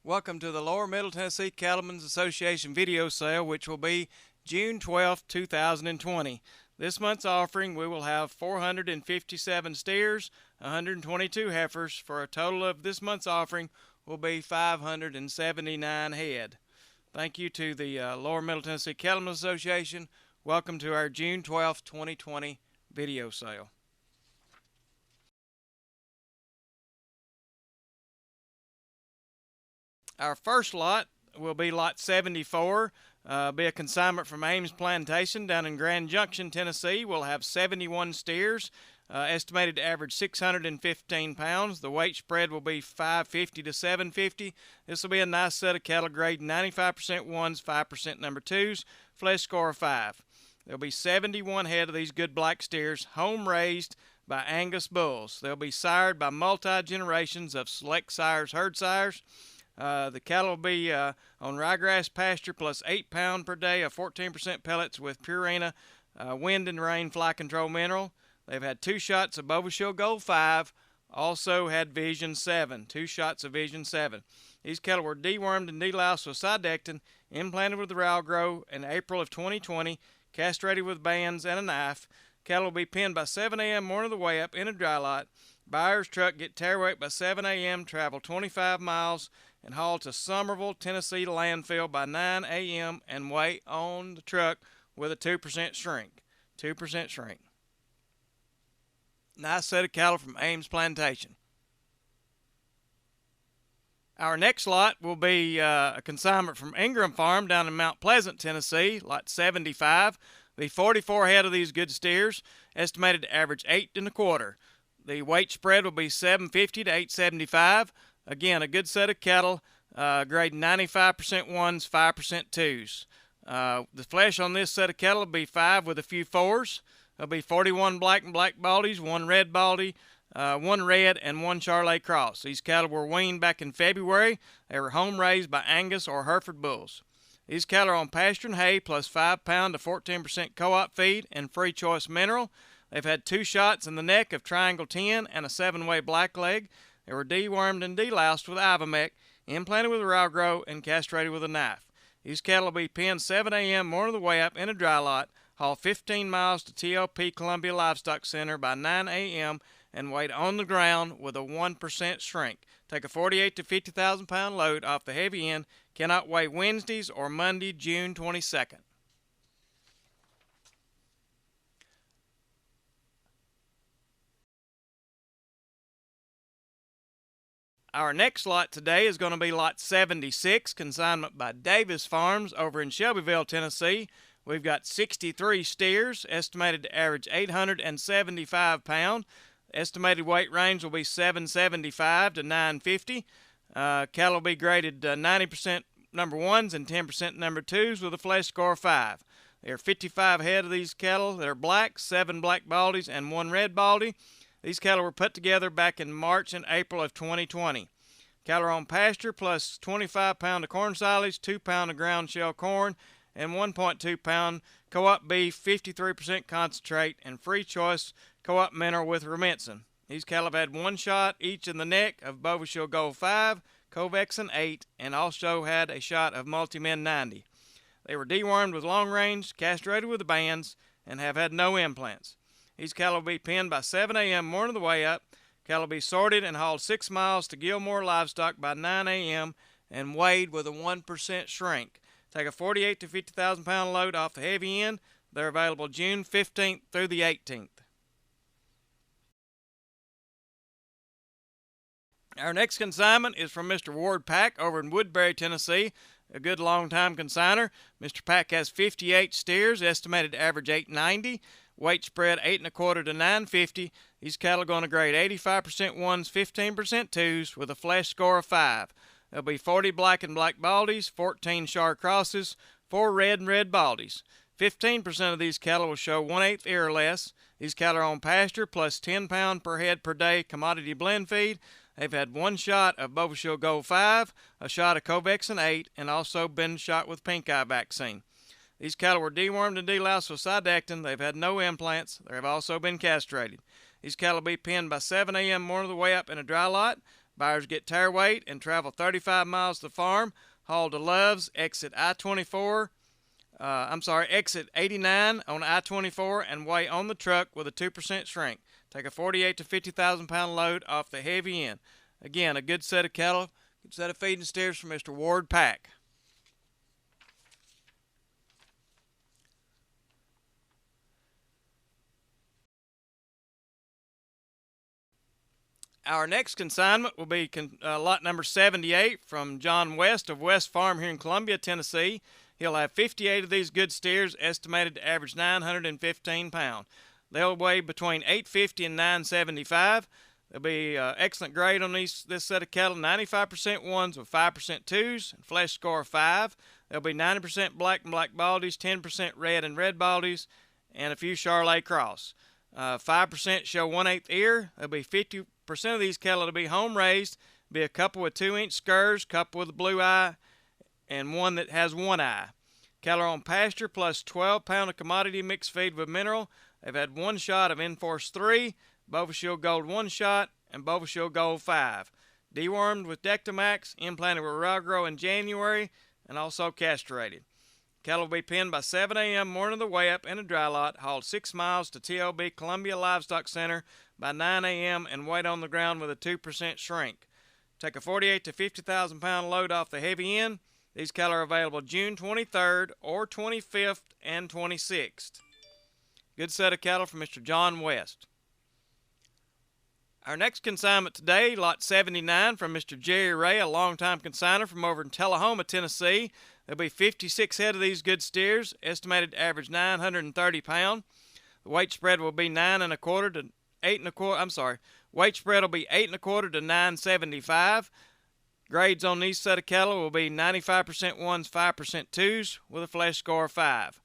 Welcome to the Lower Middle Tennessee Cattlemen's Association video sale, which will be June 12, 2020. This month's offering, we will have 457 steers, 122 heifers, for a total of this month's offering will be 579 head. Thank you to the Lower Middle Tennessee Cattlemen's Association. Welcome to our June 12, 2020 video sale. Our first lot will be lot 74, be a consignment from Ames Plantation down in Grand Junction, Tennessee. We'll have 71 steers, estimated to average 615 pounds. The weight spread will be 550 to 750. This will be a nice set of cattle, grade 95% ones, 5% number twos, flesh score of 5. There'll be 71 head of these good black steers, home raised by Angus bulls. They'll be sired by multi-generations of select sires, herd sires. The cattle will be on ryegrass pasture plus 8 pound per day of 14% pellets with Purina wind and rain fly control mineral. They've had 2 shots of Bovishield Gold 5, also had Vision 7, 2 shots of Vision 7. These cattle were dewormed and deloused with Sidectin, implanted with the Ralgro in April of 2020, castrated with bands and a knife. Cattle will be penned by 7 a.m. morning of the way up in a dry lot. Buyer's truck get tear weight by 7 a.m., travel 25 miles, and haul to Somerville, Tennessee landfill by 9 a.m. and weigh on the truck with a 2% shrink. 2% shrink. Nice set of cattle from Ames Plantation. Our next lot will be a consignment from Ingram Farm down in Mount Pleasant, Tennessee, lot 75. The 44 head of these good steers, estimated to average 8 1/4. The weight spread will be 750 to 875. Again, a good set of cattle, grade 95% ones, 5% twos. The flesh on this set of cattle will be 5 with a few 4s. There'll be 41 black and black baldies, 1 red baldy, 1 red, and 1 Charolais cross. These cattle were weaned back in February. They were home raised by Angus or Hereford bulls. These cattle are on pasture and hay plus 5 pound to 14% co-op feed and free choice mineral. They've had 2 shots in the neck of Triangle 10 and a 7-way blackleg. They were dewormed and deloused with Ivamec, implanted with a Ralgro, and castrated with a knife. These cattle will be penned 7 a.m. morning of the way up in a dry lot, haul 15 miles to TLP Columbia Livestock Center by 9 a.m. and weighed on the ground with a 1% shrink. Take a 48 to 50,000 pound load off the heavy end. Cannot weigh Wednesdays or Monday, June 22nd. Our next lot today is going to be lot 76, consignment by Davis Farms over in Shelbyville, Tennessee. We've got 63 steers, estimated to average 875 pounds. Estimated weight range will be 775 to 950. Cattle will be graded 90% number ones and 10% number twos with a flesh score of 5. There are 55 head of these cattle that are black, 7 black baldies, and 1 red baldy. These cattle were put together back in March and April of 2020. Cattle are on pasture plus 25 pound of corn silage, 2 pound of ground shell corn, and 1.2 pound co-op beef, 53% concentrate, and free choice co-op mineral with Rumensin. These cattle have had 1 shot each in the neck of Bovishield Gold 5, Covexin 8, and also had a shot of Multimin 90. They were dewormed with long range, castrated with the bands, and have had no implants. These cattle will be penned by 7 a.m. morning of the way up. Cattle will be sorted and hauled 6 miles to Gilmore Livestock by 9 a.m. and weighed with a 1% shrink. Take a 48 to 50,000 pound load off the heavy end. They're available June 15th through the 18th. Our next consignment is from Mr. Ward Pack over in Woodbury, Tennessee, a good long-time consigner. Mr. Pack has 58 steers, estimated to average 890. Weight spread 8 1/4 to 950. These cattle are going to grade 85% ones, 15% twos with a flesh score of 5. There'll be 40 black and black baldies, 14 Char crosses, 4 red and red baldies. 15% of these cattle will show 1/8 ear or less. These cattle are on pasture plus 10 pound per head per day commodity blend feed. They've had 1 shot of Bovishield Gold 5, a shot of Covexin 8, and also been shot with pink eye vaccine. These cattle were dewormed and deloused with Sidectin. They've had no implants. They have also been castrated. These cattle will be penned by 7 a.m. morning of the way up in a dry lot. Buyers get tare weight and travel 35 miles to the farm, haul to Love's, exit exit 89 on I-24 and weigh on the truck with a 2% shrink. Take a 48 to 50,000 pound load off the heavy end. Again, a good set of cattle, good set of feeding steers from Mr. Ward Pack. Our next consignment will be lot number 78 from John West of West Farm here in Columbia, Tennessee. He'll have 58 of these good steers, estimated to average 915 pounds. They'll weigh between 850 and 975. There'll be excellent grade on this set of cattle, 95% ones with 5% twos, and flesh score of 5. There'll be 90% black and black baldies, 10% red and red baldies, and a few Charolais cross. 5% show 1/8 ear. There'll be 50% of these cattle to be home raised. Be a couple with 2-inch scurs, couple with a blue eye, and one that has one eye. Cattle are on pasture plus 12 pound of commodity mixed feed with mineral. They've had one shot of Enforce 3, Bovashield Gold 1 shot, and Bovashield Gold 5. Dewormed with Dectomax, implanted with Ragro in January, and also castrated. Cattle will be penned by 7 a.m. morning of the weigh-up in a dry lot, hauled 6 miles to TLB Columbia Livestock Center by 9 a.m. and weighed on the ground with a 2% shrink. Take a 48 to 50,000 pound load off the heavy end. These cattle are available June 23rd or 25th and 26th. Good set of cattle from Mr. John West. Our next consignment today, lot 79 from Mr. Jerry Ray, a longtime consigner from over in Tullahoma, Tennessee. There'll be 56 head of these good steers, estimated to average 930 pounds. The weight spread will be 9 1/4 to 8 1/4. Weight spread will be 8 1/4 to 975. Grades on these set of cattle will be 95% ones, 5% twos, with a flesh score of 5.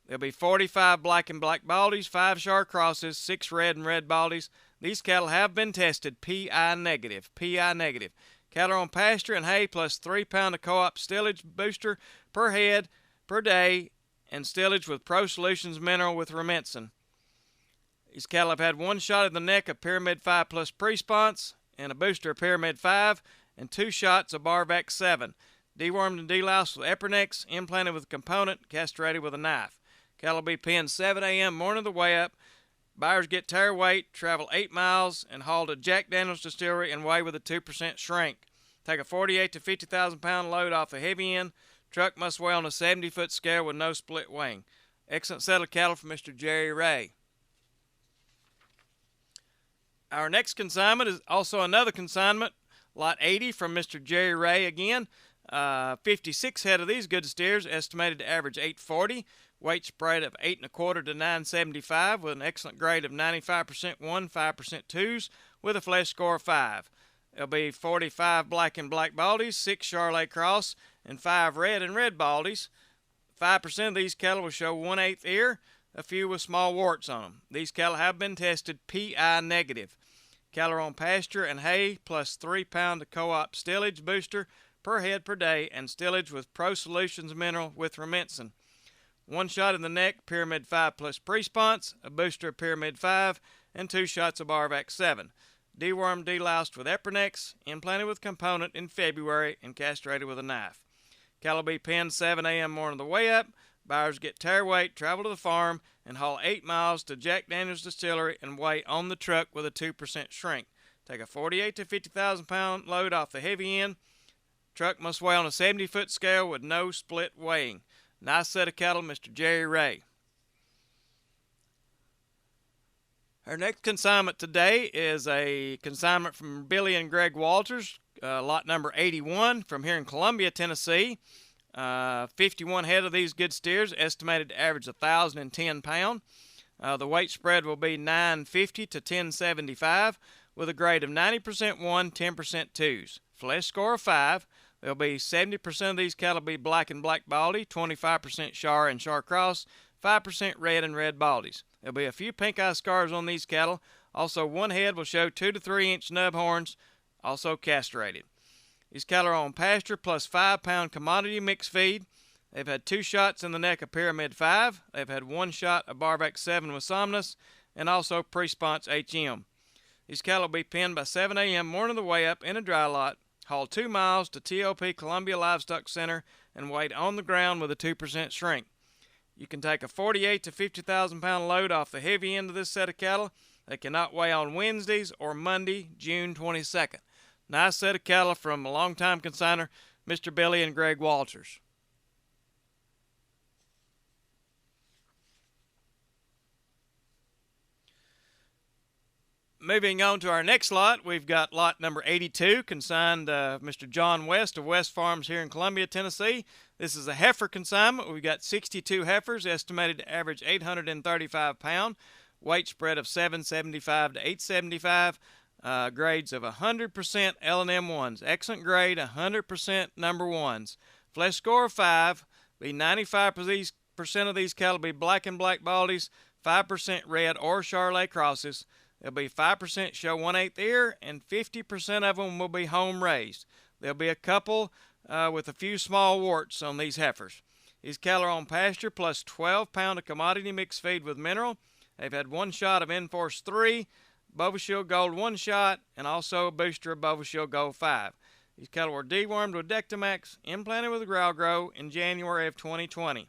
There'll be 45 black and black baldies, 5 Char crosses, 6 red and red baldies. These cattle have been tested PI negative. Cattle are on pasture and hay plus 3 pound of co-op stillage booster per head per day and stillage with Pro Solutions mineral with Rumensin. These cattle have had one shot of the neck of Pyramid 5 plus pre-sponse and a booster of Pyramid 5 and 2 shots of Barvac 7. Dewormed and deloused with Epernex, implanted with a component, castrated with a knife. Cattle will be penned 7 a.m. morning of the weigh-up. Buyers get tare weight, travel 8 miles, and haul to Jack Daniels Distillery and weigh with a 2% shrink. Take a 48 to 50,000 pound load off the heavy end. Truck must weigh on a 70-foot scale with no split weighing. Excellent set of cattle from Mr. Jerry Ray. Our next consignment is also another consignment, lot 80 from Mr. Jerry Ray again. 56 head of these good steers, estimated to average 840. Weight spread of 8 1/4 to 975 with an excellent grade of 95% 1, 5% twos with a flesh score of 5. There'll be 45 black and black baldies, 6 Charolais cross, and 5 red and red baldies. 5% of these cattle will show 1/8 ear, a few with small warts on them. These cattle have been tested PI negative. Cattle are on pasture and hay plus 3 pound of co-op stillage booster per head per day and stillage with Pro Solutions mineral with Rumensin. One shot in the neck, Pyramid 5 plus pre-sponse, a booster of Pyramid 5, and 2 shots of Barvac 7. Dewormed, deloused with Epernex, implanted with component in February, and castrated with a knife. Cattle will be penned 7 a.m. morning of the weigh-up. Buyers get tare weight, travel to the farm, and haul 8 miles to Jack Daniels Distillery and weigh on the truck with a 2% shrink. Take a 48 to 50,000 pound load off the heavy end. Truck must weigh on a 70-foot scale with no split weighing. Nice set of cattle, Mr. Jerry Ray. Our next consignment today is a consignment from Billy and Greg Walters, lot number 81 from here in Columbia, Tennessee. 51 head of these good steers, estimated to average 1,010 pounds. The weight spread will be 950 to 1075 with a grade of 90% 1, 10% twos. Flesh score of 5. There'll be 70% of these cattle be black and black baldy, 25% Char and Char cross, 5% red and red baldies. There'll be a few pink eye scars on these cattle. Also, one head will show 2 to 3 inch nub horns, also castrated. These cattle are on pasture plus 5 pound commodity mixed feed. They've had 2 shots in the neck of Pyramid 5. They've had 1 shot of Barvac 7 with Somnus, and also pre-sponse HM. These cattle will be penned by 7 a.m. morning of the weigh up in a dry lot, hauled 2 miles to TOP Columbia Livestock Center, and weighed on the ground with a 2% shrink. You can take a 48 to 50,000 pound load off the heavy end of this set of cattle. They cannot weigh on Wednesdays or Monday, June 22nd. Nice set of cattle from a longtime consigner, Mr. Billy and Greg Walters. Moving on to our next lot, we've got lot number 82, consigned Mr. John West of West Farms here in Columbia, Tennessee. This is a heifer consignment. We've got 62 heifers, estimated to average 835 pounds, weight spread of 775 to 875, grades of 100% L&M ones, excellent grade, 100% number ones. Flesh score of 5, be 95% of these cattle be black and black baldies, 5% red or Charolais crosses. There'll be 5% show 1/8 ear, and 50% of them will be home raised. There'll be a couple with a few small warts on these heifers. These cattle are on pasture plus 12 pound of commodity mixed feed with mineral. They've had 1 shot of Enforce 3, Bovashield Gold 1 shot, and also a booster of Bovashield Gold 5. These cattle were dewormed with Dectomax, implanted with Growl Grow in January of 2020.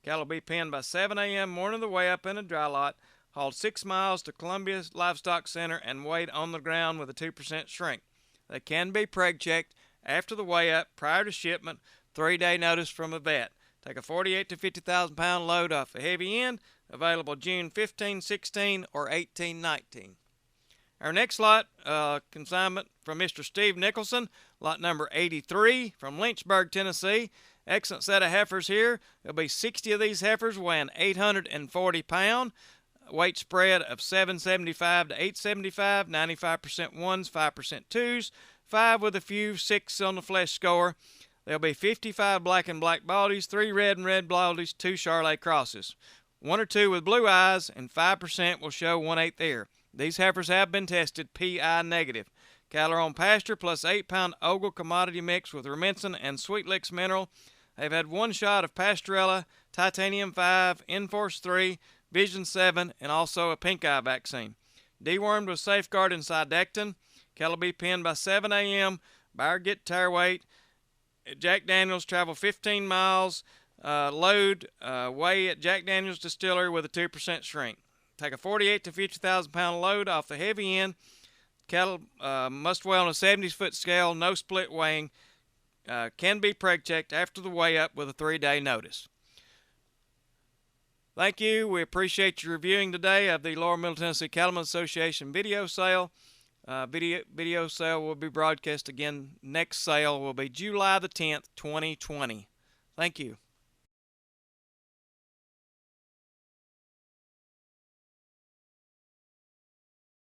Cattle will be penned by 7 a.m. morning of the weigh up in a dry lot, hauled 6 miles to Columbia Livestock Center, and weighed on the ground with a 2% shrink. They can be preg checked after the weigh up prior to shipment, 3-day notice from a vet. Take a 48 to 50,000 pound load off the heavy end, available June 15, 16, or 18, 19. Our next lot, consignment from Mr. Steve Nicholson, lot number 83 from Lynchburg, Tennessee. Excellent set of heifers here. There'll be 60 of these heifers weighing 840 pounds. Weight spread of 775 to 875, 95% ones, 5% twos, 5 with a few 6 on the flesh score. There'll be 55 black and black baldies, 3 red and red baldies, 2 Charolais crosses, 1 or 2 with blue eyes, and 5% will show 1/8 ear. These heifers have been tested PI negative. Cattle are on pasture plus 8 pound Ogle commodity mix with Rumensin and Sweet Licks mineral. They've had 1 shot of Pastorella, Titanium 5, Enforce 3, Vision 7, and also a pink eye vaccine. Dewormed with Safeguard and Sidectin. Cattle be penned by 7 a.m. Buyer get tire weight. Jack Daniels travel 15 miles. Load weigh at Jack Daniels Distillery with a 2% shrink. Take a 48 to 50,000 pound load off the heavy end. Cattle must weigh on a 70-foot scale, no split weighing. Can be preg checked after the weigh up with a 3-day notice. Thank you. We appreciate your reviewing today of the Lower Middle Tennessee Cattlemen's Association video sale. Video sale will be broadcast again. Next sale will be July the 10th, 2020. Thank you.